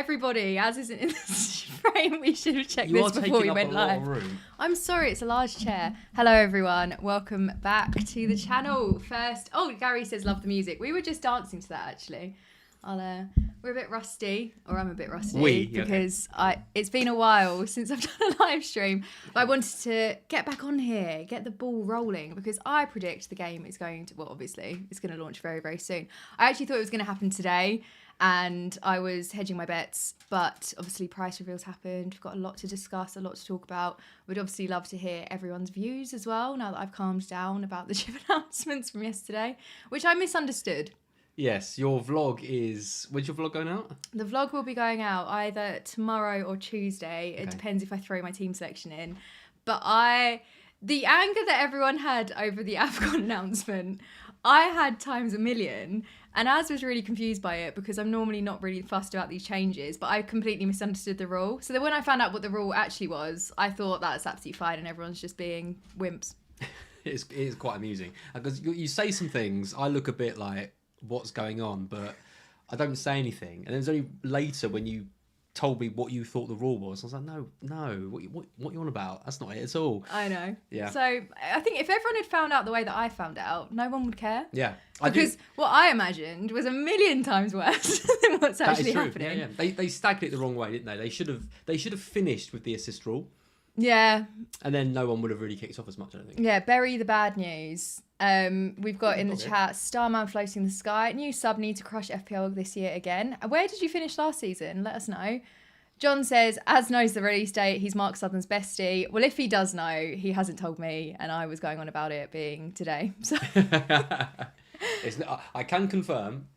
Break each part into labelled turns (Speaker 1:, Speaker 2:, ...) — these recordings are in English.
Speaker 1: everybody, as isn't in this frame, we should have checked this before we went live. I'm sorry, it's a large chair. Hello, everyone. Welcome back to the channel. First, Gary says love the music. We were just dancing to that, actually. We're a bit rusty, or I'm a bit rusty, because it's been a while since I've done a live stream. But I wanted to get back on here, get the ball rolling, because I predict the game is going to, obviously, it's going to launch very, very soon. I actually thought it was going to happen today, and I was hedging my bets, but obviously price reveals happened. We've got a lot to discuss, a lot to talk about. We'd obviously love to hear everyone's views as well, now that I've calmed down about the chip announcements from yesterday, which I misunderstood.
Speaker 2: Yes, your vlog is... When's your vlog going out?
Speaker 1: The vlog will be going out either tomorrow or Tuesday. Okay. It depends if I throw my team selection in. But the anger that everyone had over the AFCON announcement, I had times a million. And Az was really confused by it because I'm normally not really fussed about these changes, but I completely misunderstood the rule. So then when I found out what the rule actually was, I thought that's absolutely fine and everyone's just being wimps.
Speaker 2: It is quite amusing. Because you say some things, I look a bit like... what's going on, but I don't say anything. And it was only later when you told me what you thought the rule was. I was like, no, what you on about? That's not it at all.
Speaker 1: I know.
Speaker 2: Yeah.
Speaker 1: So I think if everyone had found out the way that I found out, no one would care.
Speaker 2: Yeah.
Speaker 1: Because what I imagined was a million times worse than what's actually happening.
Speaker 2: Yeah. They staggered it the wrong way, didn't they? They should have finished with the assist rule.
Speaker 1: Yeah.
Speaker 2: And then no one would have really kicked off as much, I don't think.
Speaker 1: Yeah, bury the bad news. We've got in the chat, Starman Floating the Sky. New sub need to crush FPL this year again. Where did you finish last season? Let us know. John says, Az knows the release date. He's Mark Southern's bestie. Well, if he does know, he hasn't told me, and I was going on about it being today. So.
Speaker 2: I can confirm,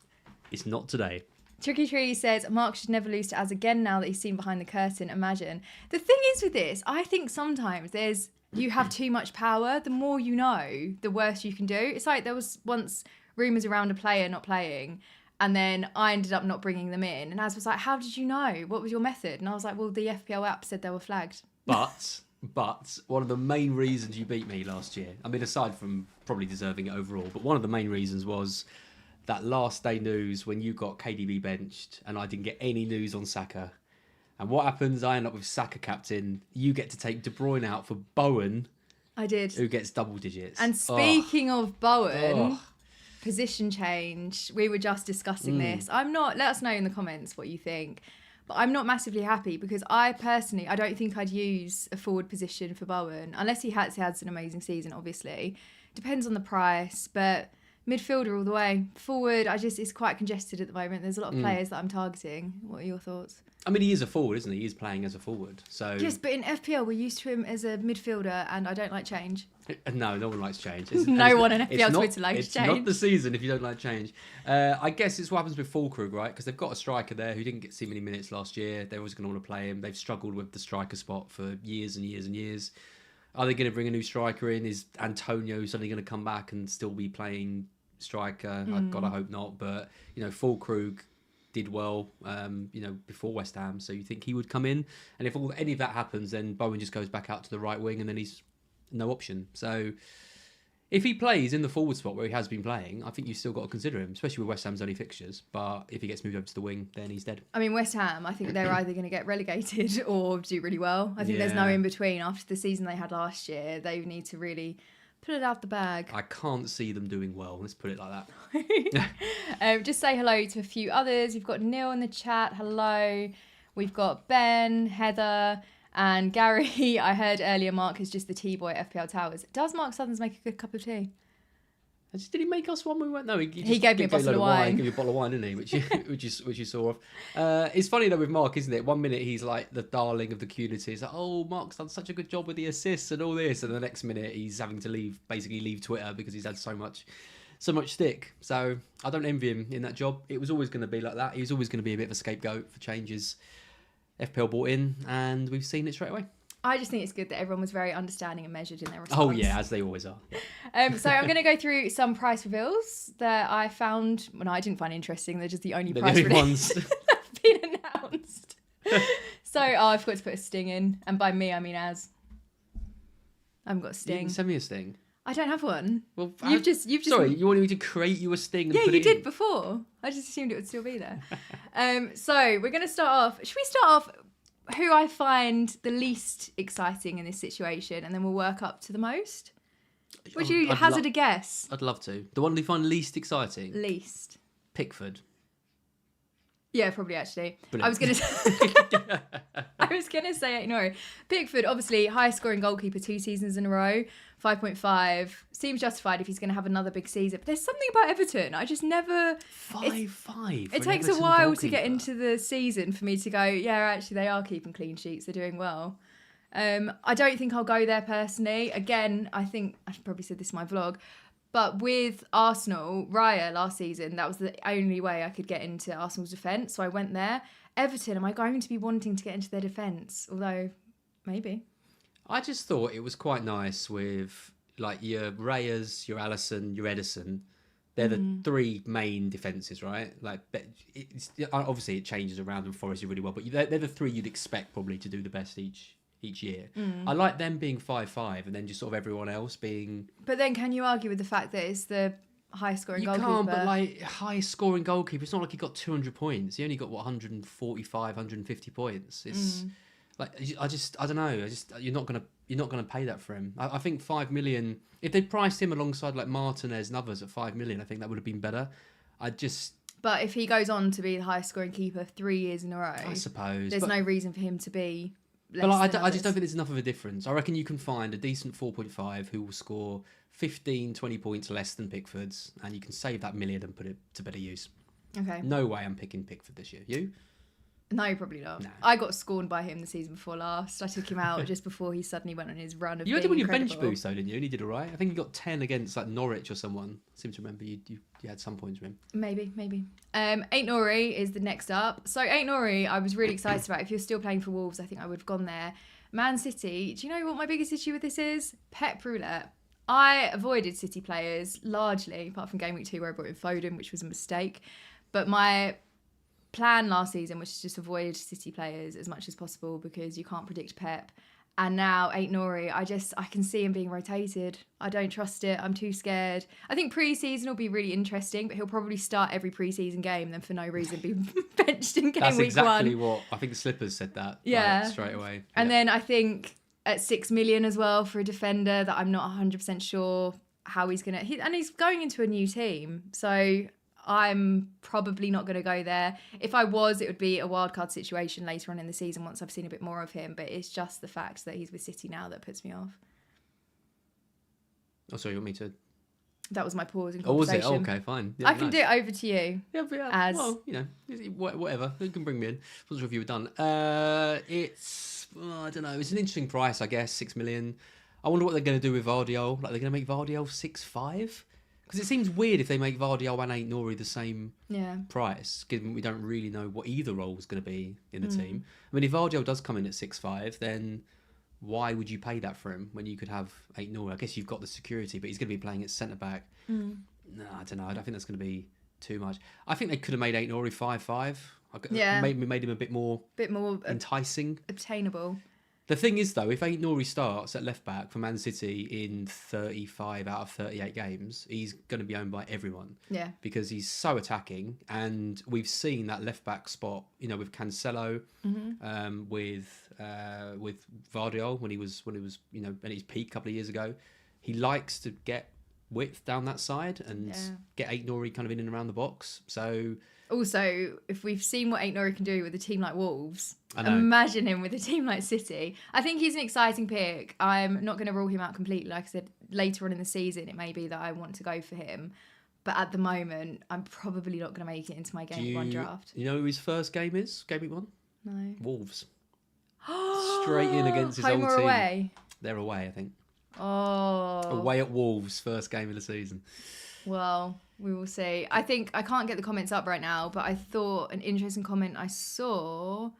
Speaker 2: it's not today.
Speaker 1: Tricky Tree says, Mark should never lose to Az again now that he's seen behind the curtain. Imagine. The thing is with this, I think sometimes you have too much power. The more you know, the worse you can do. It's like there was once rumours around a player not playing, and then I ended up not bringing them in. And Az was like, how did you know? What was your method? And I was like, well, the FPL app said they were flagged.
Speaker 2: But one of the main reasons you beat me last year, I mean, aside from probably deserving it overall, but one of the main reasons was that last day news when you got KDB benched and I didn't get any news on Saka. And what happens? I end up with Saka captain. You get to take De Bruyne out for Bowen.
Speaker 1: I did.
Speaker 2: Who gets double digits.
Speaker 1: And speaking of Bowen, position change. We were just discussing this. Let us know in the comments what you think. But I'm not massively happy because I don't think I'd use a forward position for Bowen. Unless he has an amazing season, obviously. Depends on the price, but... midfielder all the way. Forward, it's quite congested at the moment. There's a lot of players that I'm targeting. What are your thoughts?
Speaker 2: I mean, he is a forward, isn't he? He is playing as a forward. So
Speaker 1: yes, but in FPL, we're used to him as a midfielder, and I don't like change.
Speaker 2: No one likes change.
Speaker 1: No one on FPL Twitter likes change.
Speaker 2: It's not the season if you don't like change. I guess it's what happens with Fulkrug, right? Because they've got a striker there who didn't see many minutes last year. They're always going to want to play him. They've struggled with the striker spot for years and years and years. Are they going to bring a new striker in? Is Antonio suddenly going to come back and still be playing striker? God, I hope not. But Fulkrug did well, before West Ham, so you think he would come in. And if any of that happens, then Bowen just goes back out to the right wing, and then he's no option. So if he plays in the forward spot where he has been playing, I think you've still got to consider him, especially with West Ham's only fixtures. But if he gets moved over to the wing, then he's dead. I
Speaker 1: mean, West Ham, I think they're either going to get relegated or do really well. I think there's no in between. After the season they had last year, they need to really put it out the bag.
Speaker 2: I can't see them doing well. Let's put it like
Speaker 1: that. Just say hello to a few others. We've got Neil in the chat. Hello. We've got Ben, Heather, and Gary. I heard earlier Mark is just the tea boy at FPL Towers. Does Mark Southerns make a good cup of tea?
Speaker 2: Did he make us one when we went? No, he
Speaker 1: gave me a bottle of wine.
Speaker 2: He gave you a bottle of wine, didn't he? Which you saw off. It's funny though with Mark, isn't it? 1 minute he's like the darling of the community. He's like, oh, Mark's done such a good job with the assists and all this, and the next minute he's having to leave Twitter because he's had so much stick. So I don't envy him in that job. It was always going to be like that. He was always going to be a bit of a scapegoat for changes FPL brought in, and we've seen it straight away.
Speaker 1: I just think it's good that everyone was very understanding and measured in their response.
Speaker 2: Oh yeah, as they always are. Yeah.
Speaker 1: So I'm going to go through some price reveals that I found, I didn't find interesting. They're just the only price reveals that have been announced. So I forgot to put a sting in, and by me I mean Az. I haven't got a sting.
Speaker 2: You didn't send me a sting.
Speaker 1: I don't have one.
Speaker 2: Well,
Speaker 1: you've just.
Speaker 2: Sorry, you wanted me to create you a sting and
Speaker 1: yeah,
Speaker 2: put
Speaker 1: you
Speaker 2: it
Speaker 1: did
Speaker 2: in?
Speaker 1: before. I just assumed it would still be there. So we're going to start off. Should we start off who I find the least exciting in this situation, and then we'll work up to the most? Would you hazard a guess?
Speaker 2: I'd love to. The one you find least exciting?
Speaker 1: Least.
Speaker 2: Pickford.
Speaker 1: Yeah, probably actually.
Speaker 2: Brilliant.
Speaker 1: I was gonna say Aït-Nouri. Pickford, obviously highest scoring goalkeeper 2 seasons in a row, 5.5. Seems justified if he's gonna have another big season. But there's something about Everton. I just never
Speaker 2: 5.5.
Speaker 1: It takes a while to get into the season for me to go, yeah, actually they are keeping clean sheets, they're doing well. I don't think I'll go there personally. Again, I think I probably said this in my vlog. But with Arsenal, Raya last season, that was the only way I could get into Arsenal's defence. So I went there. Everton, am I going to be wanting to get into their defence? Although, maybe.
Speaker 2: I just thought it was quite nice with like your Rayas, your Alisson, your Edison. They're the 3 main defences, right? Like, obviously it changes around and Forest really well, but they're the 3 you'd expect probably to do the best each year. I like them being 5-5 and then just sort of everyone else being...
Speaker 1: But then can you argue with the fact that it's the highest scoring goalkeeper?
Speaker 2: You can't, but like highest scoring goalkeeper, it's not like he got 200 points. He only got, 145, 150 points. It's like, I don't know. You're not gonna pay that for him. I think 5 million, if they priced him alongside like Martinez and others at 5 million, I think that would have been better. But
Speaker 1: if he goes on to be the highest scoring keeper 3 years in a row,
Speaker 2: I suppose
Speaker 1: there's no reason for him to be...
Speaker 2: But I just don't think there's enough of a difference. I reckon you can find a decent 4.5 who will score 15, 20 points less than Pickford's, and you can save that million and put it to better use.
Speaker 1: Okay.
Speaker 2: No way I'm picking Pickford this year. You?
Speaker 1: No, probably not.
Speaker 2: No.
Speaker 1: I got scorned by him the season before last. I took him out just before he suddenly went on his run of
Speaker 2: You had him on your
Speaker 1: incredible.
Speaker 2: bench boost though, didn't you? And he did all right. I think he got 10 against like Norwich or someone. I seem to remember you had some points from him.
Speaker 1: Maybe. Aït-Nouri is the next up. So Aït-Nouri, I was really excited about. If you're still playing for Wolves, I think I would have gone there. Man City, do you know what my biggest issue with this is? Pep Roulette. I avoided City players largely, apart from Game Week 2 where I brought in Foden, which was a mistake. But my plan last season was to just avoid City players as much as possible because you can't predict Pep. And now Aït-Nouri, I can see him being rotated. I don't trust it. I'm too scared. I think pre-season will be really interesting, but he'll probably start every pre-season game and then for no reason be benched in game week 1.
Speaker 2: That's exactly what I think Slippers said that.
Speaker 1: Yeah.
Speaker 2: Like, straight away.
Speaker 1: And then I think at 6 million as well for a defender that I'm not 100% sure how he's going to... And he's going into a new team. So I'm probably not going to go there. If I was, it would be a wildcard situation later on in the season once I've seen a bit more of him. But it's just the fact that he's with City now that puts me off.
Speaker 2: Oh, sorry, you want me to...
Speaker 1: That was my pause in
Speaker 2: Oh,
Speaker 1: conversation.
Speaker 2: was it? Oh, okay, fine. Yeah,
Speaker 1: I can do it over to you.
Speaker 2: Yeah, but well, you know, whatever. You can bring me in. Wasn't sure if you were done. I don't know. It's an interesting price, I guess. 6 million. I wonder what they're going to do with Vardiol. Like, they're going to make Vardiol 6.5? Because it seems weird if they make Vardiol and Aït-Nouri the same price, given we don't really know what either role is going to be in the team. I mean, if Vardiol does come in at 6.5, then why would you pay that for him when you could have Aït-Nouri? I guess you've got the security, but he's going to be playing at centre-back. No, I don't know. I don't think that's going to be too much. I think they could have made Aït-Nouri 5.5.
Speaker 1: Yeah.
Speaker 2: Made him a bit more enticing.
Speaker 1: Obtainable.
Speaker 2: The thing is, though, if Aït-Nouri starts at left-back for Man City in 35 out of 38 games, he's going to be owned by everyone.
Speaker 1: Yeah.
Speaker 2: Because he's so attacking, and we've seen that left-back spot, you know, with Cancelo, with Vardiol when he was, you know, at his peak a couple of years ago. He likes to get width down that side and get Aït-Nouri kind of in and around the box. So...
Speaker 1: Also, if we've seen what Aït-Nouri can do with a team like Wolves, imagine him with a team like City. I think he's an exciting pick. I'm not going to rule him out completely. Like I said, later on in the season, it may be that I want to go for him. But at the moment, I'm probably not going to make it into my Game Week 1 draft.
Speaker 2: You know who his first game is? Game Week 1?
Speaker 1: No.
Speaker 2: Wolves. Straight in against his
Speaker 1: Home
Speaker 2: old
Speaker 1: or
Speaker 2: team.
Speaker 1: away?
Speaker 2: They're away, I think.
Speaker 1: Oh.
Speaker 2: Away at Wolves, first game of the season.
Speaker 1: Well, we will see. I think I can't get the comments up right now, but I thought an interesting comment I saw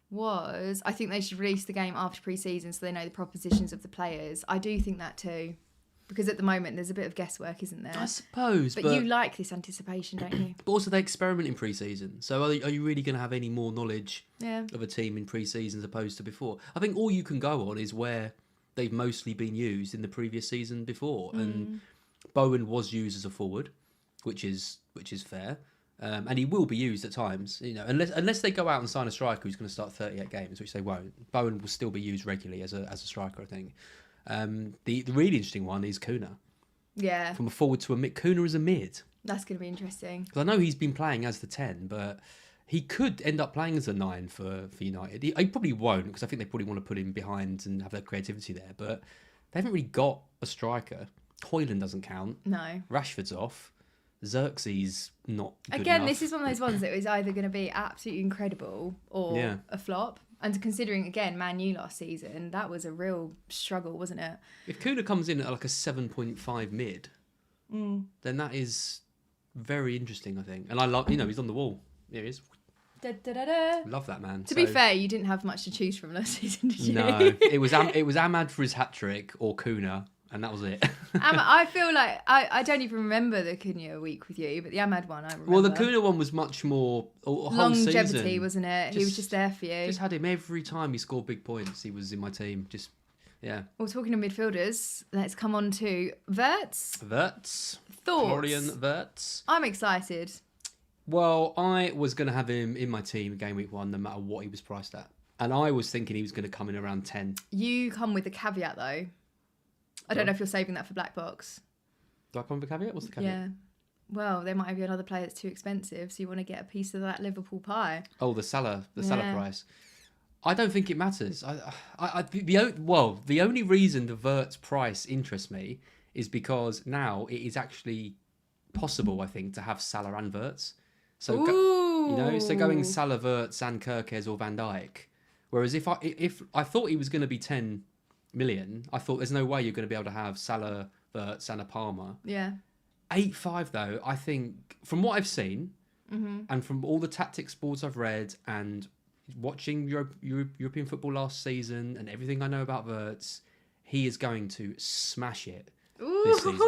Speaker 1: was I think they should release the game after pre-season so they know the propositions of the players. I do think that too. Because at the moment there's a bit of guesswork, isn't there?
Speaker 2: I suppose.
Speaker 1: But you like this anticipation, don't you?
Speaker 2: But also they experiment in pre-season. So are you really going to have any more knowledge
Speaker 1: Yeah.
Speaker 2: of a team in pre-season as opposed to before? I think all you can go on is where they've mostly been used in the previous season before. And Bowen was used as a forward, which is fair. And he will be used at times, unless they go out and sign a striker who's going to start 38 games, which they won't. Bowen will still be used regularly as a striker, I think. The really interesting one is Kuna.
Speaker 1: Yeah.
Speaker 2: From a forward to a mid. Kuna is a mid.
Speaker 1: That's going to be interesting.
Speaker 2: Because I know he's been playing as the 10, but he could end up playing as a 9 for United. He probably won't, because I think they probably want to put him behind and have that creativity there. But they haven't really got a striker. Hoyland doesn't count.
Speaker 1: No.
Speaker 2: Rashford's off. Xerxes not good
Speaker 1: Again,
Speaker 2: enough.
Speaker 1: this is one of those ones that is either going to be absolutely incredible or a flop. And considering, again, Man U last season, that was a real struggle, wasn't it?
Speaker 2: If Kuna comes in at like a 7.5 mid, then that is very interesting, I think. And I love, he's on the wall. Here he is.
Speaker 1: Da, da, da, da.
Speaker 2: Love that man.
Speaker 1: To be fair, you didn't have much to choose from last season, did you?
Speaker 2: No, it was Ahmad for his hat-trick or Kuna, and that was it.
Speaker 1: I feel like I don't even remember the Cunha week with you, but the Ahmad one I remember.
Speaker 2: Well, the Kuna one was much more
Speaker 1: longevity,
Speaker 2: season.
Speaker 1: Wasn't it? He was just there for you.
Speaker 2: Just had him every time he scored big points. He was in my team. Just Well,
Speaker 1: talking of midfielders, let's come on to Wirtz.
Speaker 2: Thoughts?
Speaker 1: Florian
Speaker 2: Wirtz.
Speaker 1: I'm excited.
Speaker 2: Well, I was going to have him in my team game week 1, no matter what he was priced at, and I was thinking he was going to come in around 10.
Speaker 1: You come with a caveat though. I don't know if you're saving that for Black Box.
Speaker 2: Do I come with a caveat? What's the caveat?
Speaker 1: Yeah. Well, there might be another player that's too expensive, so you want to get a piece of that Liverpool pie.
Speaker 2: Oh, the Salah price. I don't think it matters. The only reason the Wirtz price interests me is because now it is actually possible, I think, to have Salah and Wirtz. So going Salah, Wirtz, and Kirkes or Van Dijk. Whereas if I thought he was going to be 10 million, I thought there's no way you're going to be able to have Salah, Wirtz, and a Palmer.
Speaker 1: Yeah.
Speaker 2: 8.5 though, I think from what I've seen and from all the tactics boards I've read and watching European football last season and everything I know about Wirtz, he is going to smash it this season.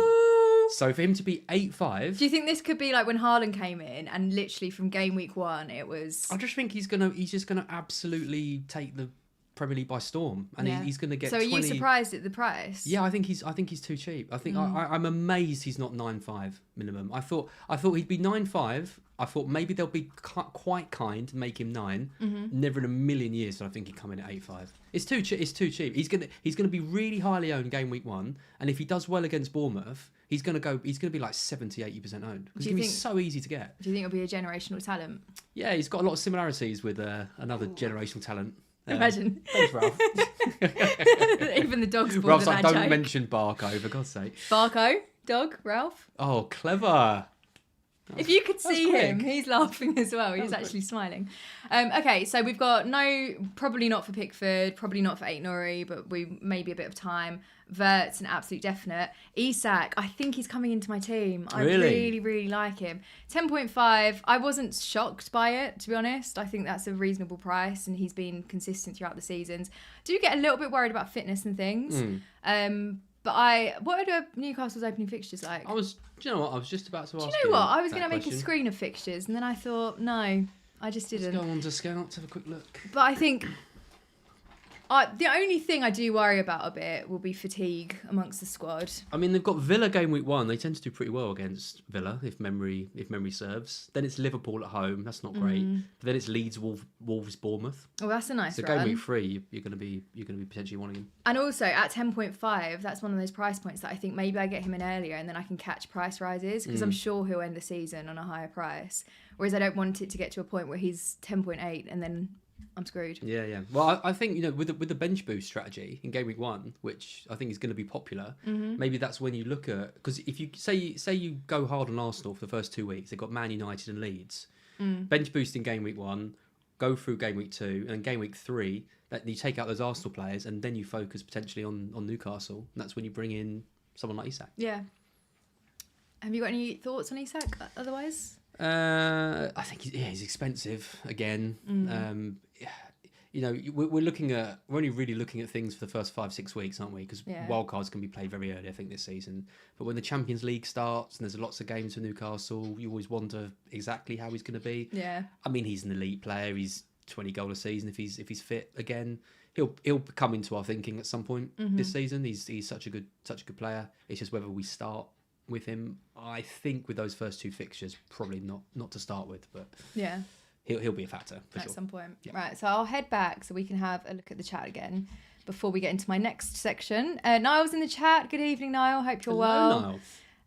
Speaker 2: So for him to be 8.5...
Speaker 1: Do you think this could be like when Haaland came in and literally from game week 1 it was...
Speaker 2: I just think he's just gonna absolutely take the Premier League by storm, and he's going to get.
Speaker 1: So are you surprised at the price?
Speaker 2: Yeah, I think he's too cheap. I think I'm amazed he's not 9.5 minimum. I thought he'd be 9.5. I thought maybe they'll be quite kind and make him 9. Never in a million years did I think he'd come in at 8.5. It's too cheap. It's too cheap. He's gonna be really highly owned game week 1, and if he does well against Bournemouth, he's gonna be like 70-80% owned because he's gonna be so easy to get.
Speaker 1: Do you think it'll be a generational talent?
Speaker 2: Yeah, he's got a lot of similarities with another generational talent.
Speaker 1: Imagine.
Speaker 2: Thanks, Ralph.
Speaker 1: Even the dog's born
Speaker 2: Ralph's
Speaker 1: with
Speaker 2: like,
Speaker 1: that
Speaker 2: don't
Speaker 1: joke.
Speaker 2: mention Barco, for God's sake.
Speaker 1: Barco? Dog? Ralph?
Speaker 2: Oh, clever.
Speaker 1: If you could see him, he's laughing as well. He's actually smiling. Okay, so we've got probably not for Pickford, probably not for Aït-Nouri, but we maybe a bit of time. Wirtz, an absolute definite. Isak, I think he's coming into my team. I really, really like him. 10.5, I wasn't shocked by it, to be honest. I think that's a reasonable price, and he's been consistent throughout the seasons. Do get a little bit worried about fitness and things. But what are Newcastle's opening fixtures like?
Speaker 2: Do you know what? I was just about to ask you.
Speaker 1: Do you know what? I was going to make a screen of fixtures, and then I thought, no, I just didn't.
Speaker 2: Let's go on to Scout to have a quick look.
Speaker 1: But I think the only thing I do worry about a bit will be fatigue amongst the squad. I
Speaker 2: mean, they've got Villa game week 1. They tend to do pretty well against Villa, if memory serves. Then it's Liverpool at home. That's not great. But then it's Leeds, Wolves, Bournemouth.
Speaker 1: Oh, that's a nice
Speaker 2: so
Speaker 1: run.
Speaker 2: Game week 3, you're going to be potentially wanting him.
Speaker 1: And also at 10.5, that's one of those price points that I think maybe I get him in earlier and then I can catch price rises because I'm sure he'll end the season on a higher price. Whereas I don't want it to get to a point where he's 10.8 and then I'm screwed.
Speaker 2: Yeah. Well, I think with the bench boost strategy in game week 1, which I think is going to be popular, maybe that's when you look at, because if you say you go hard on Arsenal for the first 2 weeks, they've got Man United and Leeds. Bench boost in game week 1, go through game week 2, and then game week 3, that you take out those Arsenal players, and then you focus potentially on Newcastle, and that's when you bring in someone like Isak.
Speaker 1: Yeah. Have you got any thoughts on Isak otherwise?
Speaker 2: I think he's expensive again. We're only really looking at things for the first 5-6 weeks, aren't we? Because wildcards can be played very early, I think, this season. But when the Champions League starts and there's lots of games for Newcastle, you always wonder exactly how he's going to be.
Speaker 1: Yeah.
Speaker 2: I mean, he's an elite player. He's 20 goal a season if he's fit again. He'll come into our thinking at some point this season. He's such a good player. It's just whether we start with him. I think with those first 2 fixtures, probably not to start with, but
Speaker 1: yeah,
Speaker 2: he'll be a factor for sure.
Speaker 1: At some point.
Speaker 2: Yeah.
Speaker 1: Right, so I'll head back so we can have a look at the chat again before we get into my next section. Niall's in the chat. Good evening, Niall. Hope you're well.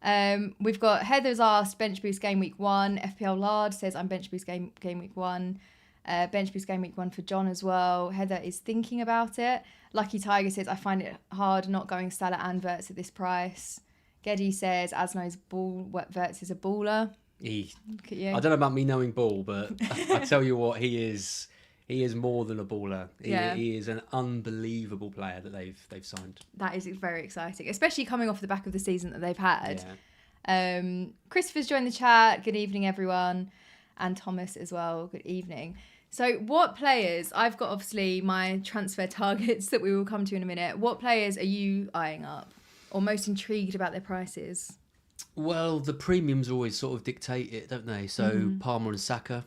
Speaker 2: Niall.
Speaker 1: We've got Heather's asked bench boost game week 1. FPL Lard says I'm bench boost game week 1. Bench boost game week 1 for John as well. Heather is thinking about it. Lucky Tiger says I find it hard not going Salah and Verts at this price. Geddy says Asno's Verts is a baller. Look at you.
Speaker 2: I don't know about me knowing ball, but I tell you what, he is more than a baller. He is an unbelievable player that they've signed.
Speaker 1: That is very exciting, especially coming off the back of the season that they've had.
Speaker 2: Yeah.
Speaker 1: Christopher's joined the chat. Good evening, everyone. And Thomas as well. Good evening. So what players, I've got obviously my transfer targets that we will come to in a minute. What players are you eyeing up or most intrigued about their prices?
Speaker 2: Well, the premiums always sort of dictate it, don't they? So Palmer and Saka,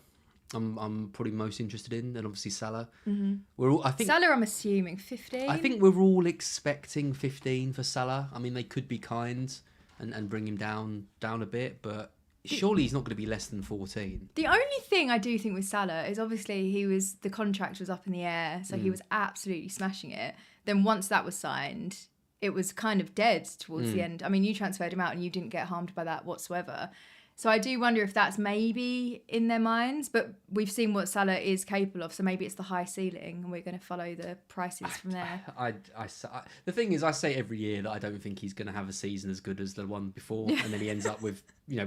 Speaker 2: I'm probably most interested in, and obviously Salah.
Speaker 1: Salah, I'm assuming 15.
Speaker 2: I think we're all expecting 15 for Salah. I mean, they could be kind and bring him down a bit, but surely he's not going to be less than 14.
Speaker 1: The only thing I do think with Salah is obviously the contract was up in the air, so he was absolutely smashing it. Then once that was signed, it was kind of dead towards the end. I mean, you transferred him out and you didn't get harmed by that whatsoever. So I do wonder if that's maybe in their minds, but we've seen what Salah is capable of, so maybe it's the high ceiling and we're going to follow the prices from there.
Speaker 2: The thing is, I say every year that I don't think he's going to have a season as good as the one before, and then he ends up with,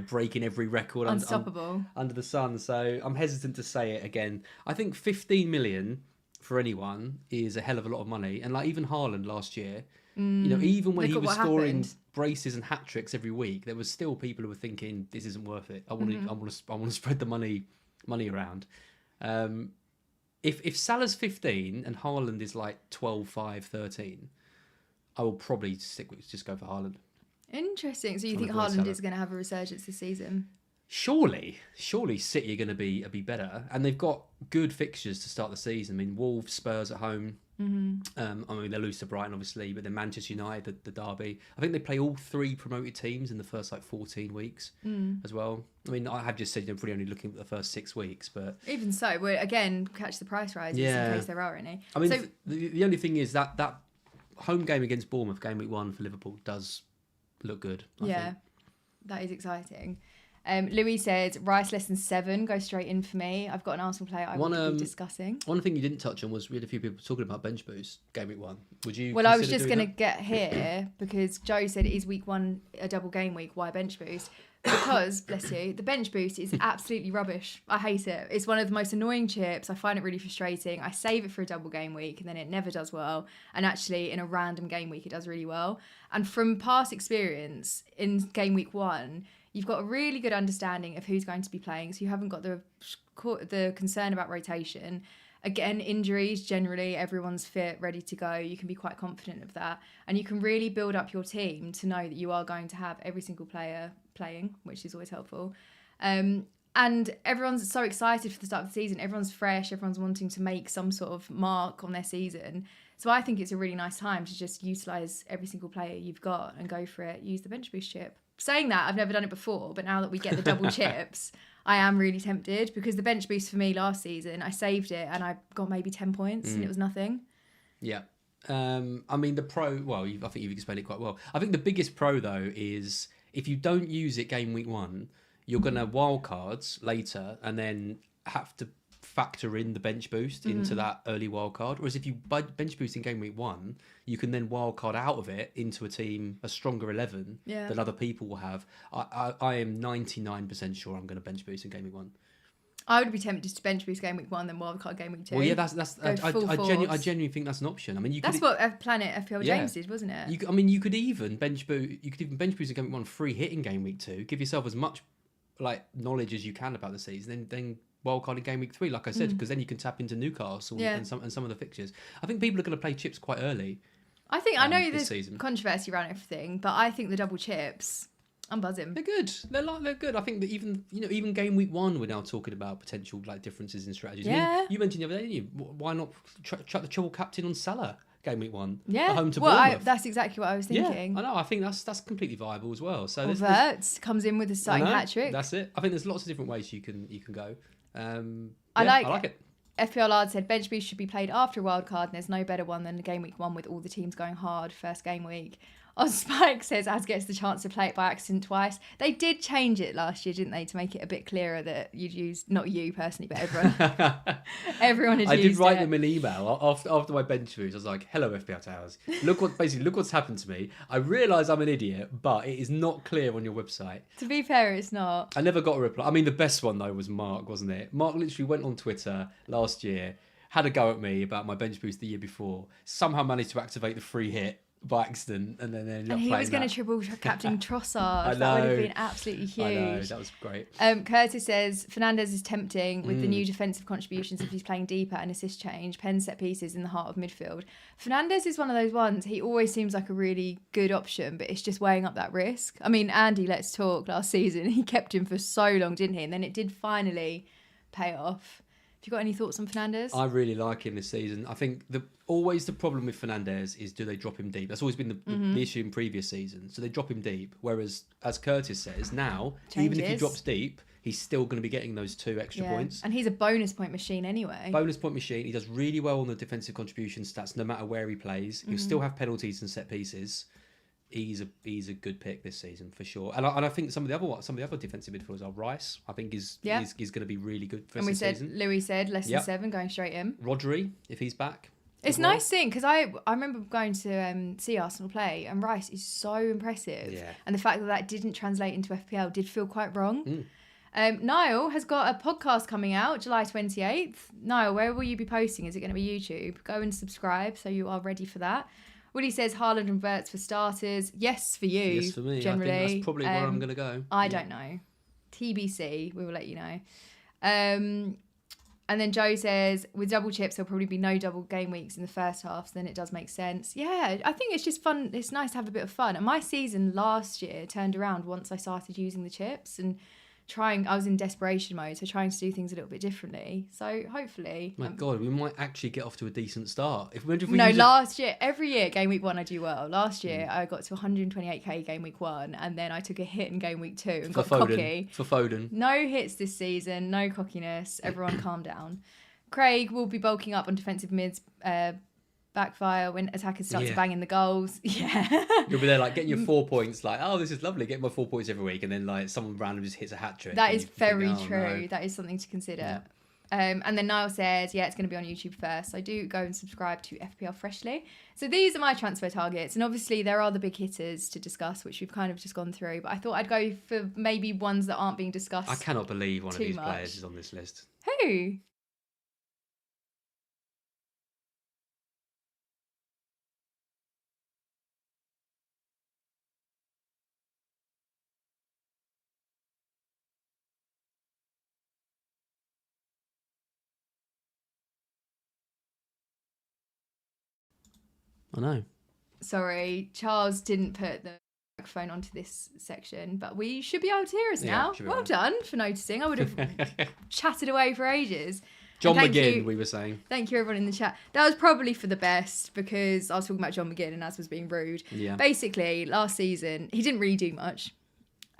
Speaker 2: breaking every record
Speaker 1: unstoppable
Speaker 2: under the sun. So I'm hesitant to say it again. I think 15 million for anyone is a hell of a lot of money, and like even Haaland last year, even when he was scoring braces and hat tricks every week, there was still people who were thinking this isn't worth it. I want to spread the money around. If Salah's 15 and Haaland is like 12, 5, 13, I will probably just go for Haaland.
Speaker 1: Interesting. So you think Haaland is going to have a resurgence this season?
Speaker 2: Surely City are going to be better, and they've got good fixtures to start the season. I mean, Wolves, Spurs at home. I mean, they lose to Brighton, obviously, but then Manchester United, the derby. I think they play all 3 promoted teams in the first 14 weeks as well. I mean, I have just said probably only looking at the first 6 weeks, but
Speaker 1: even so, we're again catch the price rises in case there are any.
Speaker 2: I mean, so the only thing is that home game against Bournemouth, game week 1 for Liverpool, does look good. I think.
Speaker 1: That is exciting. Louis said, Rice less than 7, go straight in for me. I've got an Arsenal player I will be discussing.
Speaker 2: One thing you didn't touch on was we had a few people talking about bench boost game week 1. Would you?
Speaker 1: Well, I was just going to get here because Joe said, is week 1 a double game week? Why bench boost? Because, bless you, the bench boost is absolutely rubbish. I hate it. It's one of the most annoying chips. I find it really frustrating. I save it for a double game week and then it never does well. And actually, in a random game week, it does really well. And from past experience, in game week 1, you've got a really good understanding of who's going to be playing, so you haven't got the concern about rotation. Again, injuries, generally, everyone's fit, ready to go. You can be quite confident of that. And you can really build up your team to know that you are going to have every single player playing, which is always helpful. And everyone's so excited for the start of the season. Everyone's fresh. Everyone's wanting to make some sort of mark on their season. So I think it's a really nice time to just utilise every single player you've got and go for it. Use the bench boost chip. Saying that, I've never done it before, but now that we get the double chips, I am really tempted because the bench boost for me last season, I saved it and I got maybe 10 points and it was nothing.
Speaker 2: Yeah. I mean, the pro, well, I think you've explained it quite well. I think the biggest pro, though, is if you don't use it game week 1, you're going to wild cards later and then have to factor in the bench boost into that early wild card. Whereas if you bench boost in game week 1, you can then wild card out of it into a stronger 11 that other people will have. I am 99% sure I'm going to bench boost in game week 1.
Speaker 1: I would be tempted to bench boost game week 1, then wild card game week 2.
Speaker 2: Well, yeah, I genuinely think that's an option. I mean,
Speaker 1: that's what Planet FPL James did, wasn't it?
Speaker 2: You could even bench boost in game week 1, free hit in game week 2. Give yourself as much knowledge as you can about the season, then wildcard in game week 3, like I said, because then you can tap into Newcastle and some of the fixtures. I think people are going to play chips quite early.
Speaker 1: I know there's controversy around everything, but I think the double chips I'm buzzing.
Speaker 2: They're good. They're good. I think that even game week 1, we're now talking about potential like differences in strategies.
Speaker 1: Yeah.
Speaker 2: I mean, you mentioned the other day, didn't you? Why not chuck the triple captain on Salah game week 1?
Speaker 1: Yeah.
Speaker 2: At home to Bournemouth.
Speaker 1: That's exactly what I was thinking.
Speaker 2: Yeah, I know. I think that's completely viable as well. So
Speaker 1: Verts comes in with a starting hat trick.
Speaker 2: That's it. I think there's lots of different ways you can go.
Speaker 1: I
Speaker 2: like it.
Speaker 1: FPL Lard said bench boost should be played after a wild card, and there's no better one than the game week 1 with all the teams going hard first game week. Spike says Az gets the chance to play it by accident twice. They did change it last year, didn't they, to make it a bit clearer that you'd use, not you personally, but everyone had used it.
Speaker 2: I did write them an email after my bench boost. I was like, "Hello FPL Towers. Look what's happened to me. I realise I'm an idiot, but it is not clear on your website."
Speaker 1: To be fair, it's not.
Speaker 2: I never got a reply. I mean, the best one though was Mark, wasn't it? Mark literally went on Twitter last year, had a go at me about my bench boost the year before. Somehow managed to activate the free hit by accident, and then
Speaker 1: he was going to triple captain Trossard. That would have been absolutely huge.
Speaker 2: I know, that was great.
Speaker 1: Curtis says Fernandez is tempting with the new defensive contributions if he's playing deeper and assist change, pen set pieces in the heart of midfield. Fernandez is one of those ones, he always seems like a really good option, but it's just weighing up that risk. I mean, Andy, let's talk, last season, he kept him for so long, didn't he? And then it did finally pay off. Have you got any thoughts on Fernandez?
Speaker 2: I really like him this season. I think always the problem with Fernandez is, do they drop him deep? That's always been the issue in previous seasons. So they drop him deep. Whereas, as Curtis says, now, even if he drops deep, he's still going to be getting those 2 extra points.
Speaker 1: And he's a bonus point machine anyway.
Speaker 2: Bonus point machine. He does really well on the defensive contribution stats no matter where he plays. He'll still have penalties and set pieces. He's a good pick this season for sure, and I think some of the other defensive midfielders are Rice. I think is going to be really good for this season.
Speaker 1: Louis said less than 7 going straight in.
Speaker 2: Rodri, if he's back,
Speaker 1: it's nice seeing, because I remember going to see Arsenal play, and Rice is so impressive.
Speaker 2: Yeah.
Speaker 1: And the fact that didn't translate into FPL did feel quite wrong. Niall has got a podcast coming out July 28th. Niall, where will you be posting? Is it going to be YouTube? Go and subscribe so you are ready for that. Willie says Haaland and Verts for starters. Yes, for you.
Speaker 2: Yes, for me.
Speaker 1: Generally.
Speaker 2: I think that's probably where I'm going to go.
Speaker 1: I don't know. TBC, we will let you know. And then Joe says, with double chips, there'll probably be no double game weeks in the first half, so then it does make sense. Yeah, I think it's just fun. It's nice to have a bit of fun. And my season last year turned around once I started using the chips and I was in desperation mode, so trying to do things a little bit differently. So hopefully...
Speaker 2: My God, we might actually get off to a decent start.
Speaker 1: Last year, every year, game week 1, I do well. Last year, I got to 128k game week 1, and then I took a hit in game week 2 and got cocky.
Speaker 2: For Foden.
Speaker 1: No hits this season, no cockiness. Everyone calm down. Craig will be bulking up on defensive mids, backfire when attackers start to bang in the goals. Yeah.
Speaker 2: You'll be there like getting your 4 points, like, oh, this is lovely, getting my 4 points every week, and then like someone random just hits a hat trick.
Speaker 1: That is very true. No. That is something to consider. Yeah. And then Niall says, it's going to be on YouTube first. So do go and subscribe to FPL Freshly. So these are my transfer targets. And obviously there are the big hitters to discuss, which we've kind of just gone through. But I thought I'd go for maybe ones that aren't being discussed.
Speaker 2: I cannot believe one of these players is on this list.
Speaker 1: Who?
Speaker 2: I know.
Speaker 1: Sorry, Charles didn't put the microphone onto this section, but we should be able to hear us now. Well done for noticing. I would have chatted away for ages.
Speaker 2: John McGinn, we were saying.
Speaker 1: Thank you, everyone in the chat. That was probably for the best, because I was talking about John McGinn and Az was being rude.
Speaker 2: Yeah.
Speaker 1: Basically, last season, he didn't really do much.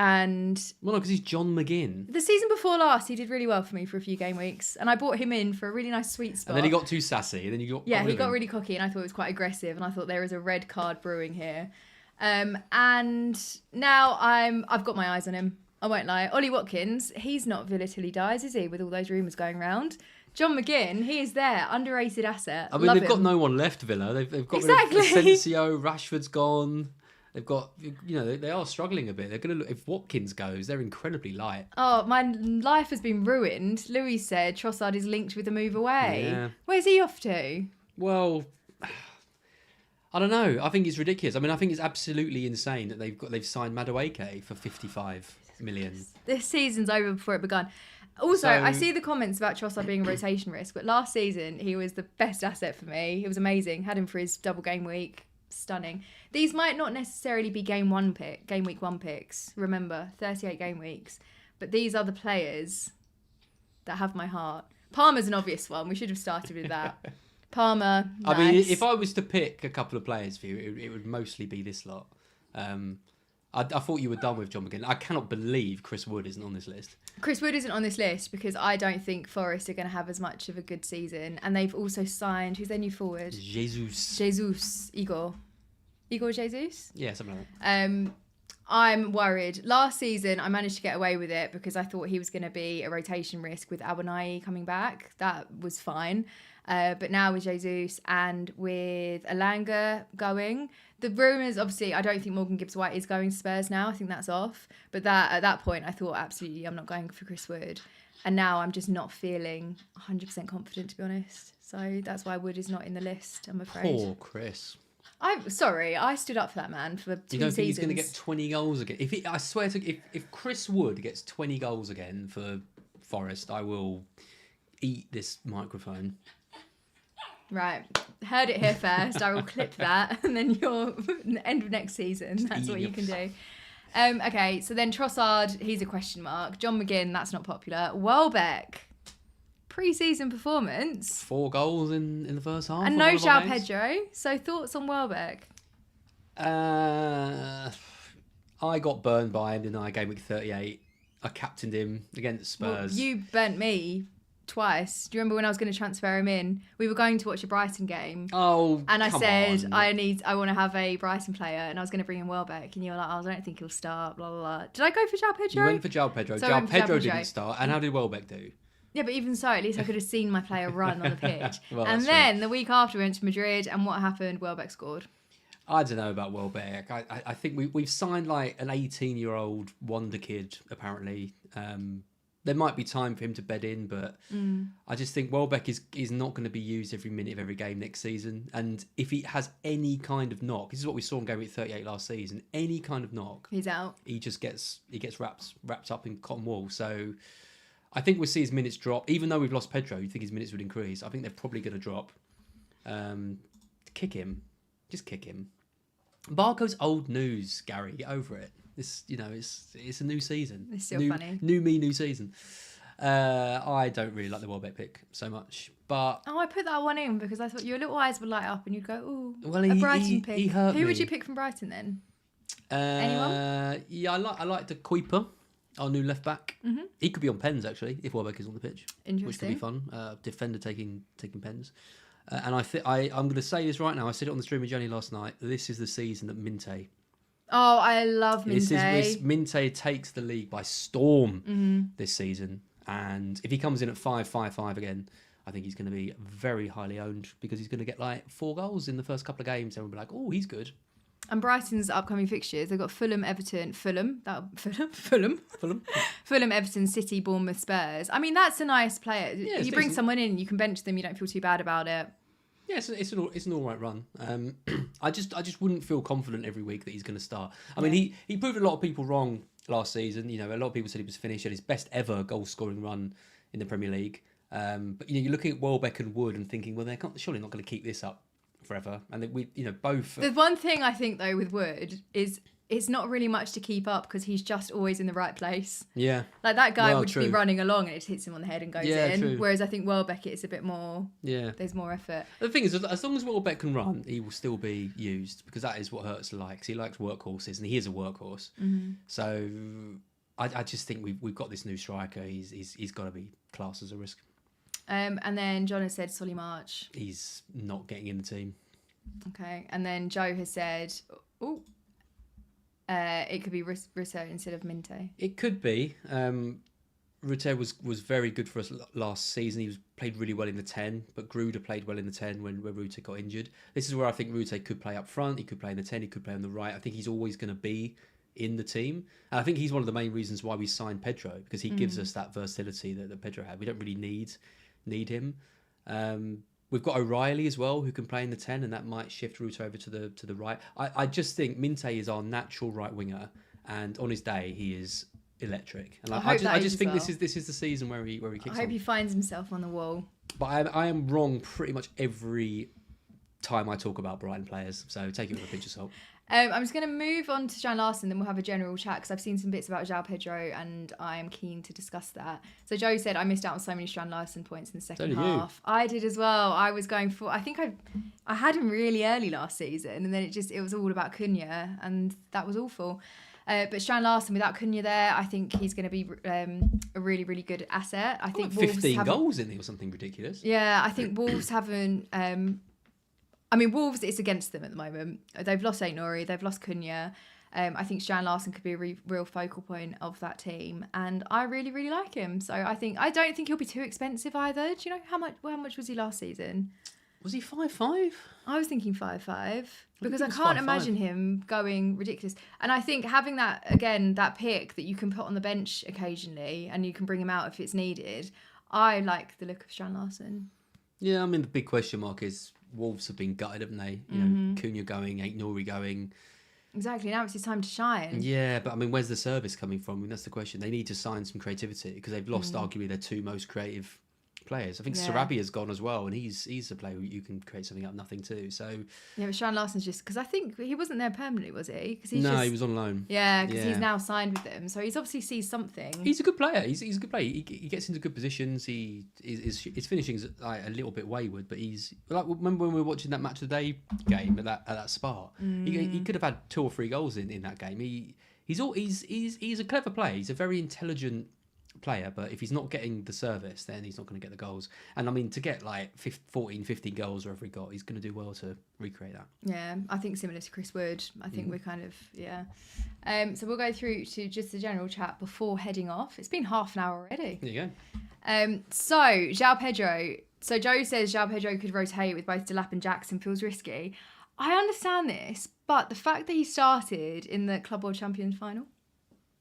Speaker 1: And
Speaker 2: well, no, because he's John McGinn.
Speaker 1: The season before last, he did really well for me for a few game weeks, and I bought him in for a really nice sweet spot.
Speaker 2: And then he got too sassy, and then you got
Speaker 1: he got really cocky, and I thought it was quite aggressive, and I thought there is a red card brewing here. And now I've got my eyes on him. I won't lie. Ollie Watkins, he's not Villa till he dies, is he? With all those rumours going around. John McGinn, he is there, underrated asset.
Speaker 2: I mean, they've got no one left, Villa. They've got rid of Asensio, Rashford's gone. They've got, they are struggling a bit. They're going to, if Watkins goes, they're incredibly light.
Speaker 1: Oh, my life has been ruined. Louis said Trossard is linked with a move away. Yeah. Where's he off to?
Speaker 2: Well, I don't know. I think it's ridiculous. I mean, I think it's absolutely insane that they've signed Madueke for 55 million.
Speaker 1: This season's over before it began. Also, I see the comments about Trossard being a rotation risk, but last season he was the best asset for me. He was amazing. Had him for his double game week. stunning. These might not necessarily be game week 1 picks. Remember, 38 game weeks. But these are the players that have my heart. Palmer's an obvious one. We should have started with that. Palmer, nice.
Speaker 2: I mean, if I was to pick a couple of players for you, it would mostly be this lot. I thought you were done with John McGinn. I cannot believe Chris Wood isn't on this list.
Speaker 1: Chris Wood isn't on this list because I don't think Forest are going to have as much of a good season. And they've also signed, who's their new forward? Jesus. Igor Jesus?
Speaker 2: Yeah, something like that.
Speaker 1: I'm worried. Last season, I managed to get away with it because I thought he was going to be a rotation risk with Abonai coming back. That was fine. But now with Jesus and with Alanga going, the rumours, obviously, I don't think Morgan Gibbs-White is going to Spurs now. I think that's off. But at that point, I thought, absolutely, I'm not going for Chris Wood. And now I'm just not feeling 100% confident, to be honest. So that's why Wood is not in the list, I'm afraid.
Speaker 2: Poor Chris.
Speaker 1: I'm sorry, I stood up for that man for 2 seasons.
Speaker 2: You don't think he's going to get 20 goals again? I swear to if Chris Wood gets 20 goals again for Forest, I will eat this microphone.
Speaker 1: Right, heard it here first. I will clip that, and then you're end of next season. That's what you can do. Okay, so then Trossard, he's a question mark. John McGinn, that's not popular. Welbeck, pre-season performance.
Speaker 2: 4 goals in the first half.
Speaker 1: And no João Pedro. So thoughts on Welbeck?
Speaker 2: I got burned by him, didn't I? Game week 38. I captained him against Spurs.
Speaker 1: Well, you burnt me twice. Do you remember when I was going to transfer him in? We were going to watch a Brighton game.
Speaker 2: Oh,
Speaker 1: and I said
Speaker 2: on.
Speaker 1: I want to have a Brighton player, and I was going to bring in Welbeck, and you were like, I don't think he'll start. Blah blah blah. Did I go for João Pedro?
Speaker 2: You went for João Pedro.
Speaker 1: So
Speaker 2: João Pedro didn't start. And how did Welbeck do?
Speaker 1: Yeah, but even so, at least I could have seen my player run on the pitch.
Speaker 2: Well,
Speaker 1: and then the week after we went to Madrid, and what happened? Welbeck scored.
Speaker 2: I don't know about Welbeck. I think we've signed like an 18-year-old wonder kid, apparently. There might be time for him to bed in, but I just think Welbeck is not going to be used every minute of every game next season. And if he has any kind of knock, this is what we saw in game week 38 last season, any kind of knock,
Speaker 1: he's out.
Speaker 2: He just gets wrapped up in cotton wool. So I think we'll see his minutes drop. Even though we've lost Pedro, you think his minutes would increase. I think they're probably going to drop. Kick him. Just kick him. Barco's old news, Gary. Get over it. It's a new season.
Speaker 1: It's still funny.
Speaker 2: New season. I don't really like the Welbeck pick so much, but
Speaker 1: I put that one in because I thought your little eyes would light up and you'd go, "Ooh,
Speaker 2: well,
Speaker 1: a Brighton pick."
Speaker 2: He hurt
Speaker 1: Who
Speaker 2: me.
Speaker 1: would you pick from Brighton then?
Speaker 2: Anyone? Yeah, I like the Kuiper, our new left back. Mm-hmm. He could be on pens actually if Welbeck is on the pitch, which could be fun. Defender taking pens. And I'm going to say this right now. I said it on the stream with Jenny last night. This is the season that Minte.
Speaker 1: Oh, I love Minte.
Speaker 2: Minte takes the league by storm this season. And if he comes in at 5-5-5 again, I think he's going to be very highly owned because he's going to get like 4 goals in the first couple of games. Everyone will be like, oh, he's good.
Speaker 1: And Brighton's upcoming fixtures, they've got Fulham, Everton, Fulham, Everton, City, Bournemouth, Spurs. I mean, that's a nice player. Yeah, you bring someone in, you can bench them, you don't feel too bad about it.
Speaker 2: Yeah, it's an all right run. I just wouldn't feel confident every week that he's going to start. I mean, he proved a lot of people wrong last season. You know, a lot of people said he was finished at his best ever goal scoring run in the Premier League. But you're looking at Welbeck and Wood and thinking, well, they're surely not going to keep this up forever. And we both.
Speaker 1: The one thing I think though with Wood is it's not really much to keep up because he's just always in the right place. Yeah. Like that guy would be running along and it hits him on the head and goes in. True. Whereas I think Welbeck, it's a bit more. Yeah. There's more effort.
Speaker 2: The thing is, as long as Welbeck can run, he will still be used because that is what Hertz likes. He likes workhorses and he is a workhorse. Mm-hmm. So I just think we've got this new striker. He's got to be classed as a risk.
Speaker 1: And then John has said Solly March.
Speaker 2: He's not getting in the team.
Speaker 1: Okay. And then Joe has said, it could be Russo instead of Minte.
Speaker 2: It could be. Rutte was very good for us last season. He played really well in the 10, but Gruder played well in the 10 when Rutte got injured. This is where I think Rutte could play up front. He could play in the 10. He could play on the right. I think he's always going to be in the team. And I think he's one of the main reasons why we signed Pedro, because he gives us that versatility that Pedro had. We don't really need him. We've got O'Reilly as well, who can play in the 10, and that might shift Rutte over to the right. I just think Minte is our natural right winger, and on his day he is electric. And I just think this is the season where he kicks on.
Speaker 1: I hope he finds himself on the wall.
Speaker 2: But I am wrong pretty much every time I talk about Brighton players, so take it with a pinch of salt.
Speaker 1: I'm just going to move on to Strand Larson, then we'll have a general chat because I've seen some bits about João Pedro and I am keen to discuss that. So Joe said I missed out on so many Strand Larson points in the second half. I did as well. I was going for, I think I had him really early last season and then it was all about Cunha and that was awful. But Strand Larson, without Cunha there, I think he's going to be a really, really good asset. I think
Speaker 2: 15 goals in there or something ridiculous.
Speaker 1: Yeah, I think Wolves haven't... Wolves, it's against them at the moment. They've lost Aït-Nouri, they've lost Cunha. I think Strand Larson could be a real focal point of that team. And I really, really like him. So I don't think he'll be too expensive either. Do you know how much was he last season?
Speaker 2: Was he 5'5"?
Speaker 1: I was thinking 5'5", because I can't imagine him going ridiculous. And I think having that pick that you can put on the bench occasionally and you can bring him out if it's needed, I like the look of Strand Larson.
Speaker 2: Yeah, the big question mark is Wolves have been gutted, haven't they? You know, Cunha going, Aït-Nouri going.
Speaker 1: Exactly, now it's his time to shine.
Speaker 2: Yeah, but where's the service coming from? That's the question. They need to sign some creativity because they've lost arguably their two most creative players. I think Sarabia's gone as well, and he's a player who you can create something out of nothing too. So
Speaker 1: yeah, but Strand Larson's just because I think he wasn't there permanently, was he?
Speaker 2: He was on loan.
Speaker 1: Yeah, because he's now signed with them, so he's obviously sees something.
Speaker 2: He's a good player. He's a good player. He gets into good positions. His finishing is like a little bit wayward, but he's like remember when we were watching that match of the day game at that Spa. He could have had 2 or 3 goals in that game. He's a clever player. He's a very intelligent player, but if he's not getting the service, then he's not going to get the goals. And to get like 14, 15 goals wherever he got, he's going to do well to recreate that.
Speaker 1: Yeah, I think similar to Chris Wood. I think we're kind of, so we'll go through to just the general chat before heading off. It's been half an hour already.
Speaker 2: There you
Speaker 1: go. So João Pedro. So Joe says João Pedro could rotate with both Delap and Jackson feels risky. I understand this, but the fact that he started in the Club World Champions final,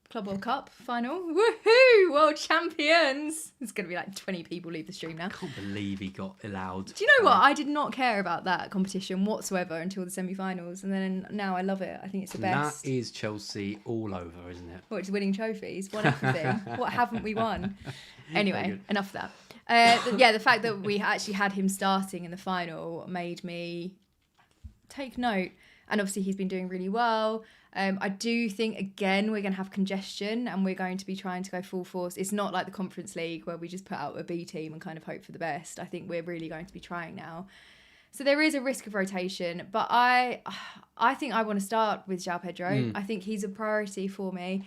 Speaker 1: Club World Cup final. Woohoo! World champions! There's going to be like 20 people leave the stream now.
Speaker 2: I can't believe he got allowed.
Speaker 1: Do you know what? I did not care about that competition whatsoever until the semi-finals. And then now I love it. I think it's the best.
Speaker 2: That is Chelsea all over, isn't it?
Speaker 1: What, just winning trophies? Won everything. What haven't we won? Anyway, enough of that. The fact that we actually had him starting in the final made me take note. And obviously he's been doing really well. I do think, again, we're going to have congestion and we're going to be trying to go full force. It's not like the Conference League where we just put out a B team and kind of hope for the best. I think we're really going to be trying now. So there is a risk of rotation, but I think I want to start with João Pedro. I think he's a priority for me.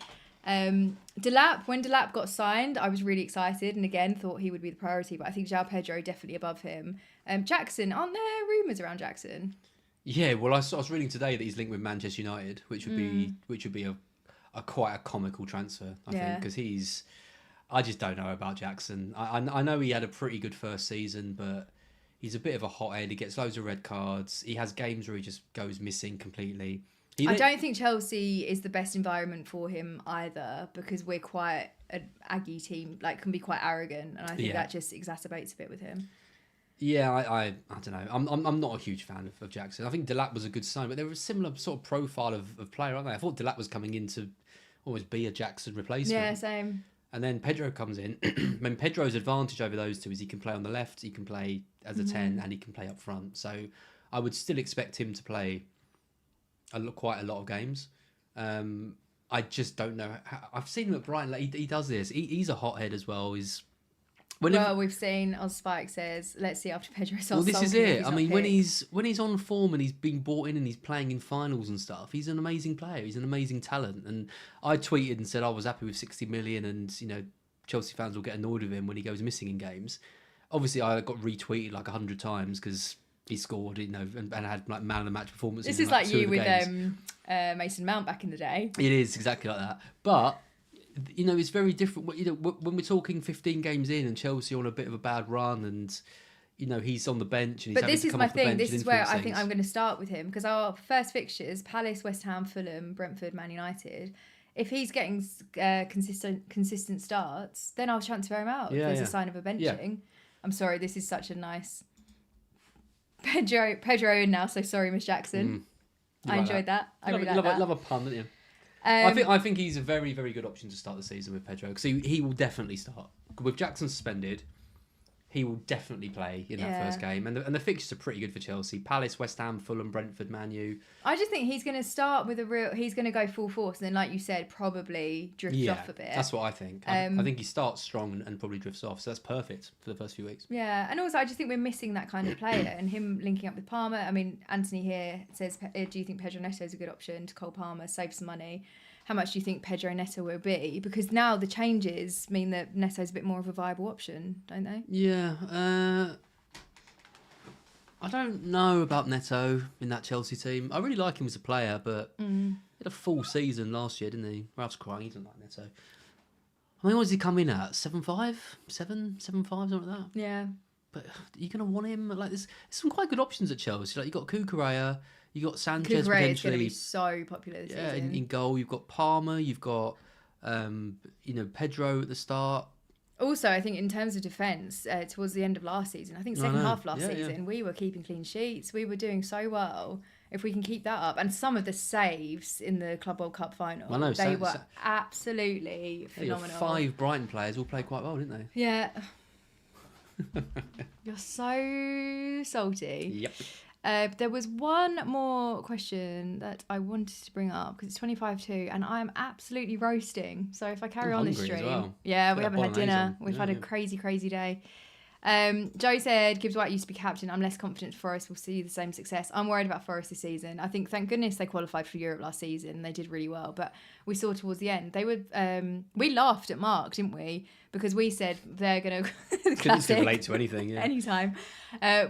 Speaker 1: Delap, when Delap got signed, I was really excited and again thought he would be the priority, but I think João Pedro definitely above him. Jackson, aren't there rumours around Jackson?
Speaker 2: Yeah, well, I was reading today that he's linked with Manchester United, which would be a quite a comical transfer, I think, because I just don't know about Jackson. I know he had a pretty good first season, but he's a bit of a hothead. He gets loads of red cards. He has games where he just goes missing completely.
Speaker 1: I don't think Chelsea is the best environment for him either, because we're quite an Aggie team, like can be quite arrogant, and I think that just exacerbates a bit with him.
Speaker 2: Yeah, I don't know. I'm not a huge fan of Jackson. I think Delap was a good sign, but they were a similar sort of profile of player, aren't they? I thought Delap was coming in to almost be a Jackson replacement.
Speaker 1: Yeah, same.
Speaker 2: And then Pedro comes in. Pedro's advantage over those two is he can play on the left, he can play as a 10, and he can play up front. So I would still expect him to play quite a lot of games. I just don't know. I've seen him at Brighton. Like, he does this. He's a hothead as well. We've
Speaker 1: seen Spike says, let's see after Pedro starts.
Speaker 2: Well, this is it. When he's on form and he's been brought in and he's playing in finals and stuff, he's an amazing player. He's an amazing talent. And I tweeted and said I was happy with 60 million, and Chelsea fans will get annoyed with him when he goes missing in games. Obviously, I got retweeted like 100 times because he scored, and had like man of the match performances.
Speaker 1: This is like you with Mason Mount back in the day.
Speaker 2: It is exactly like that, but. It's very different. When we're talking 15 games in and Chelsea on a bit of a bad run, and he's on the bench. And
Speaker 1: but this is my thing. This is where I think I'm going to start with him, because our first fixtures: Palace, West Ham, Fulham, Brentford, Man United. If he's getting consistent starts, then I'll transfer him out. If there's a sign of a benching. Yeah. I'm sorry. This is such a nice Pedro in now. So sorry, Miss Jackson. I enjoyed that. I really like that.
Speaker 2: Love a pun, didn't you? I think he's a very, very good option to start the season with Pedro, because he will definitely start. With Jackson suspended, he will definitely play in that first game. And the fixtures are pretty good for Chelsea. Palace, West Ham, Fulham, Brentford, Man U.
Speaker 1: I just think he's going to start with he's going to go full force. And then, like you said, probably drift off a bit.
Speaker 2: That's what I think. I think he starts strong and probably drifts off. So that's perfect for the first few weeks.
Speaker 1: Yeah. And also, I just think we're missing that kind of player. And him linking up with Palmer. I mean, Anthony here says, do you think Pedro Neto is a good option to Cole Palmer, save some money? How much do you think Pedro Neto will be? Because now the changes mean that Neto's a bit more of a viable option, don't they?
Speaker 2: Yeah. I don't know about Neto in that Chelsea team. I really like him as a player, but he had a full season last year, didn't he? Ralph's crying, he doesn't like Neto. I mean, what does he come in at? 7.5? 7.5, something like that?
Speaker 1: Yeah.
Speaker 2: But are you going to want him? Like, there's some quite good options at Chelsea. Like, you've got Cucurella, you got Sanchez
Speaker 1: Cucurella
Speaker 2: potentially.
Speaker 1: is going to be so popular this season.
Speaker 2: In goal, you've got Palmer, you've got Pedro at the start.
Speaker 1: Also, I think in terms of defence, towards the end of last season, I think second half last season, we were keeping clean sheets. We were doing so well. If we can keep that up, and some of the saves in the Club World Cup final, they were absolutely phenomenal.
Speaker 2: Your 5 Brighton players all played quite well, didn't they?
Speaker 1: Yeah. You're so salty.
Speaker 2: Yep.
Speaker 1: There was one more question that I wanted to bring up because it's 25-2 and I'm absolutely roasting. So if I carry on this stream, we haven't had dinner. We've had a crazy day. Joe said Gibbs White used to be captain. I'm less confident Forest will see the same success. I'm worried about Forest this season. I think thank goodness they qualified for Europe last season. They did really well, but we saw towards the end they would. We laughed at Mark, didn't we? Because we said they're going to
Speaker 2: couldn't relate to anything. Yeah.
Speaker 1: Anytime.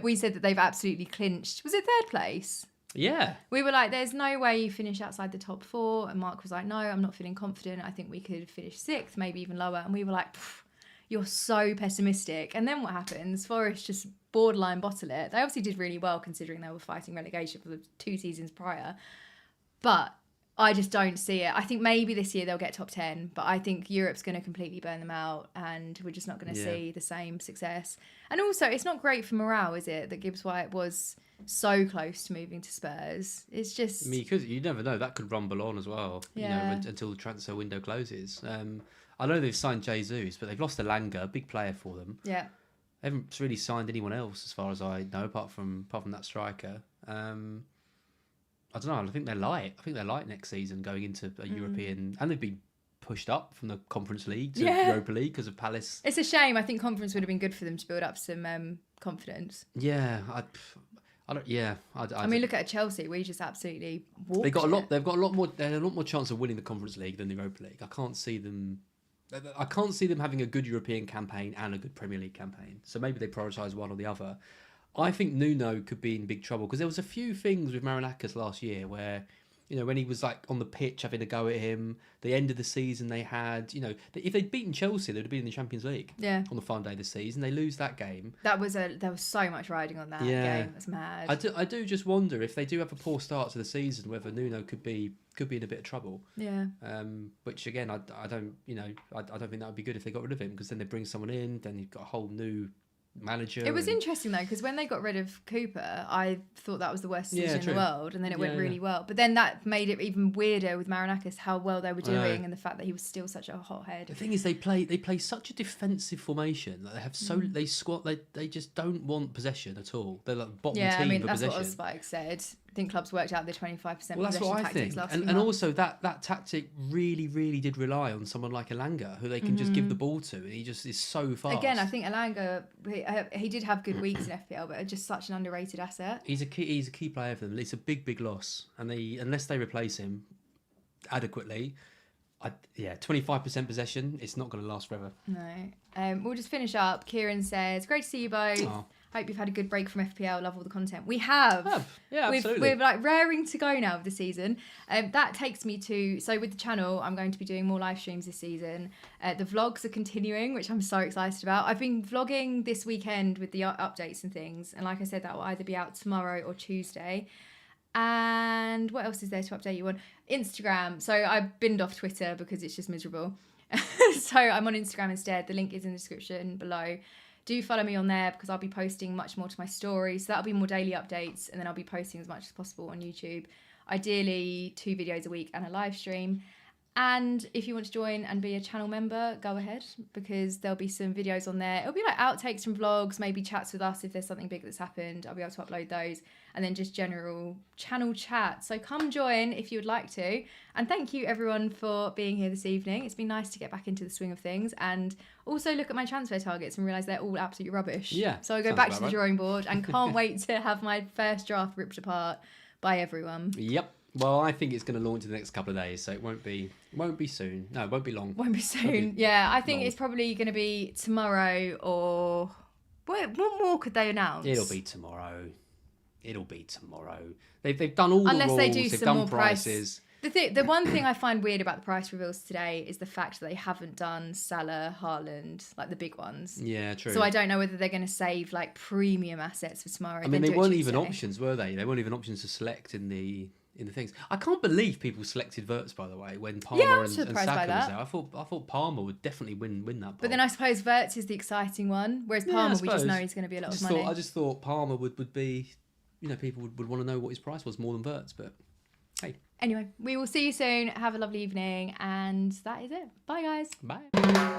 Speaker 1: We said that they've absolutely clinched. Was it third place?
Speaker 2: Yeah.
Speaker 1: We were like, there's no way you finish outside the top 4. And Mark was like, no, I'm not feeling confident. I think we could finish 6th, maybe even lower. And we were like, you're so pessimistic. And then what happens? Forest just borderline bottle it. They obviously did really well considering they were fighting relegation for the 2 seasons prior. But I just don't see it. I think maybe this year they'll get top 10, but I think Europe's going to completely burn them out and we're just not going to see the same success. And also, it's not great for morale, is it, that Gibbs White was so close to moving to Spurs? It's just... I mean,
Speaker 2: you never know. That could rumble on as well, until the transfer window closes. I know they've signed Jesus, but they've lost Elanga, a big player for them.
Speaker 1: Yeah.
Speaker 2: They haven't really signed anyone else, as far as I know, apart from that striker. I don't know. I think they're light. Next season going into a European, and they've been pushed up from the Conference League to Europa League because of Palace.
Speaker 1: It's a shame. I think Conference would have been good for them to build up some confidence.
Speaker 2: Yeah, I don't. Yeah,
Speaker 1: I mean, look at Chelsea. We just absolutely walked.
Speaker 2: They've got a lot more chance of winning the Conference League than the Europa League. I can't see them having a good European campaign and a good Premier League campaign. So maybe they prioritise one or the other. I think Nuno could be in big trouble because there was a few things with Marinakis last year where, when he was like on the pitch having a go at him, the end of the season they had, if they'd beaten Chelsea, they'd have been in the Champions League.
Speaker 1: Yeah.
Speaker 2: On the final day of the season, they lose that game.
Speaker 1: There was so much riding on that game. It was mad.
Speaker 2: I do just wonder if they do have a poor start to the season, whether Nuno could be in a bit of trouble.
Speaker 1: Yeah.
Speaker 2: Which again, I don't think that would be good if they got rid of him because then they bring someone in, then you've got a whole new manager.
Speaker 1: It was interesting though because when they got rid of Cooper, I thought that was the worst decision in the world, and then it went really well. But then that made it even weirder with Marinakis how well they were doing and the fact that he was still such a hothead.
Speaker 2: The thing is, they play such a defensive formation that they have they squat. They just don't want possession at all. They're like bottom team for possession.
Speaker 1: That's what Osspike said. I think clubs worked out the 25%
Speaker 2: well, that's what I think. And also that tactic really, really did rely on someone like Elanga, who they can just give the ball to, and he just is so fast.
Speaker 1: Again, I think Elanga, he did have good weeks in FPL, but just such an underrated asset.
Speaker 2: He's a key player for them. It's a big loss, and unless they replace him adequately, 25% possession, it's not going to last forever.
Speaker 1: No. We'll just finish up. Kieran says, great to see you both. Oh. Hope you've had a good break from FPL. Love all the content. We have.
Speaker 2: Yeah, absolutely.
Speaker 1: We're like raring to go now of the season. That takes me to, so with the channel, I'm going to be doing more live streams this season. The vlogs are continuing, which I'm so excited about. I've been vlogging this weekend with the updates and things. And like I said, that will either be out tomorrow or Tuesday. And what else is there to update you on? Instagram. So I binned off Twitter because it's just miserable. So I'm on Instagram instead. The link is in the description below. Do follow me on there because I'll be posting much more to my stories. So that'll be more daily updates, and then I'll be posting as much as possible on YouTube. Ideally, 2 videos a week and a live stream. And if you want to join and be a channel member, go ahead, because there'll be some videos on there. It'll be like outtakes from vlogs, maybe chats with us if there's something big that's happened. I'll be able to upload those, and then just general channel chat. So come join if you would like to. And thank you everyone for being here this evening. It's been nice to get back into the swing of things and also look at my transfer targets and realise they're all absolutely rubbish.
Speaker 2: Yeah.
Speaker 1: So I go back to the drawing board and can't wait to have my first draft ripped apart by everyone.
Speaker 2: Yep. Well, I think it's going to launch in the next couple of days, so it won't be soon. No, it won't be long.
Speaker 1: Won't be soon. Yeah, I think it's probably going to be tomorrow or... What more could they announce?
Speaker 2: It'll be tomorrow. They've done all
Speaker 1: Unless
Speaker 2: the rules.
Speaker 1: they do
Speaker 2: They've
Speaker 1: some
Speaker 2: done
Speaker 1: more
Speaker 2: prices.
Speaker 1: The one thing I find weird about the price reveals today is the fact that they haven't done Salah, Haaland, like the big ones.
Speaker 2: Yeah, true.
Speaker 1: So I don't know whether they're going to save like premium assets for tomorrow.
Speaker 2: I mean, they weren't even options, were they? They weren't even options to select in the things. I can't believe people selected Wirtz, by the way, when Palmer and Saka was there. I thought Palmer would definitely win that poll.
Speaker 1: But then I suppose Wirtz is the exciting one, whereas Palmer we just know he's going to be a lot of money.
Speaker 2: I just thought Palmer would be, people would want to know what his price was more than Wirtz, but hey.
Speaker 1: Anyway, we will see you soon. Have a lovely evening, and that is it. Bye, guys.
Speaker 2: Bye.